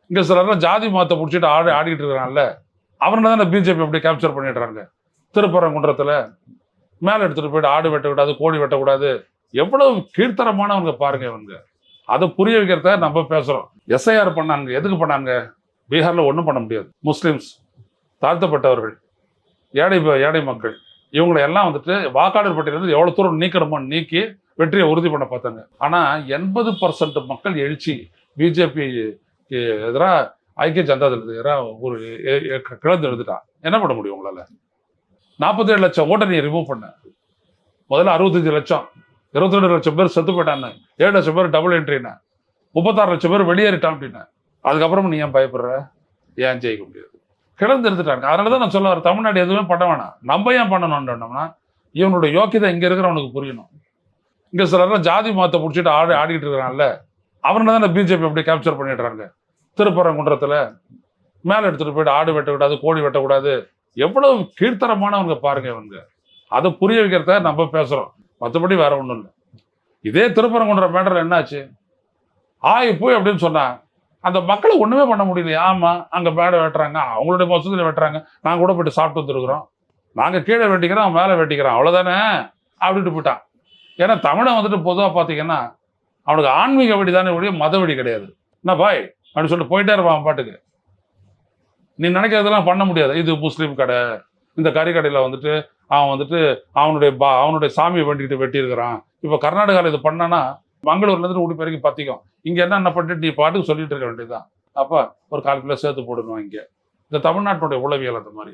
இங்கே சிலர்லாம் ஜாதி மதத்தை பிடிச்சிட்டு ஆடிக்கிட்டு இருக்கிறான்ல, அவனை தானே பிஜேபி அப்படி கேப்சர் பண்ணிடுறாங்க. திருப்பரங்குன்றத்தில் மேலே எடுத்துகிட்டு போயிட்டு ஆடு வெட்டக்கூடாது, கோழி வெட்டக்கூடாது, எவ்வளவு கீழ்த்தரமானவங்க பாருங்க இவங்க. அதை புரிய வைக்கிறத நம்ம பேசுகிறோம். எஸ்ஐஆர் பண்ணாங்க, எதுக்கு பண்ணாங்க? பீகாரில் ஒன்றும் பண்ண முடியாது. முஸ்லீம்ஸ், தாழ்த்தப்பட்டவர்கள், ஏழை மக்கள், இவங்களை எல்லாம் வந்துட்டு வாக்காளர் பட்டியலிருந்து எவ்வளோ தூரம் நீக்கணுமோ நீக்கி வெற்றியை உறுதி பண்ண பார்த்தாங்க. ஆனால் 80% மக்கள் எழுச்சி பிஜேபி எதிராக ஐக்கிய ஜனதா தளத்துக்கு எதிராக ஒரு கிளர்ந்து எழுதுட்டான். என்ன பண்ண முடியும் உங்களால்? 47 லட்சம் ஓட்டை நீ ரிமூவ் பண்ண. முதல்ல 65 லட்சம், 22 லட்சம் பேர் செத்து போயிட்டான்னு, 7 லட்சம் பேர் டபுள் என்ட்ரின்னு, 36 லட்சம் பேர் வெளியேறிட்டான் அப்படின்னு. அதுக்கப்புறம் நீ ஏன் பயப்படுற? ஏன் ஜெயிக்க முடியாது? கிளர்ந்து எடுத்துட்டாங்க. அதனால தான் நான் சொல்ல வரேன், தமிழ்நாடு எதுவுமே பண்ண வேணாம். நம்ம ஏன் பண்ணணும்னா, இவனுடைய யோக்கியதை இங்கே இருக்கிறவனுக்கு புரியணும். இங்கே சிலர்லாம் ஜாதி மதத்தை பிடிச்சிட்டு ஆடிக்கிட்டு இருக்கிறான்ல, அவனை தானே பிஜேபி அப்படி கேப்சர் பண்ணிடுறாங்க. திருப்பரங்குன்றத்தில் மேலே எடுத்துகிட்டு போயிட்டு ஆடு வெட்டக்கூடாது, கோழி வெட்டக்கூடாது, எவ்வளவு கீழ்த்தரமானவங்க பாருங்க இவங்க. அதை புரிய வைக்கிறத நம்ம பேசுகிறோம். மற்றபடி வேற ஒன்றும் இல்லை. இதே திருப்பரங்குன்ற மேட்டரில் என்னாச்சு? போய் அப்படின்னு சொன்னா அந்த மக்களை ஒன்றுமே பண்ண முடியலையா? ஆமாம், அங்கே மேடை வெட்டுறாங்க, அவங்களுடைய மொத்தத்தில் வெட்டுறாங்க, நாங்கள் கூட போயிட்டு சாப்பிட்டு வந்துருக்குறோம், நாங்கள் கீழே வெட்டிக்கிறோம், அவன் மேலே வெட்டிக்கிறான், அவ்வளோதானே அப்படின்ட்டு போயிட்டான். ஏன்னா தமிழை வந்துட்டு பொதுவாக பார்த்தீங்கன்னா அவனுக்கு ஆன்மீக வெடி தானே ஒழிய மத வெடி கிடையாது. என்ன பாய் அப்படின்னு சொல்லிட்டு போயிட்டே இருப்பான் அவன் பாட்டுக்கு. நீ நினைக்கிறதெல்லாம் பண்ண முடியாது. இது முஸ்லீம் கடை, இந்த கறிக்கடையில் வந்துட்டு அவன் வந்துட்டு அவனுடைய சாமியை வேண்டிக்கிட்டு வெட்டியிருக்கிறான். இப்போ கர்நாடகாவில் இது பண்ணானா மங்களூர்லேருந்து ஊடி பேருக்கு பற்றிக்கும். இங்கே என்ன பண்ணிட்டு நீ பாட்டுக்கு சொல்லிட்டு இருக்க வேண்டியதுதான். அப்போ ஒரு 4 கிலோ சேர்த்து போடணும். இங்கே இந்த தமிழ்நாட்டினுடைய உளவியல் அந்த மாதிரி.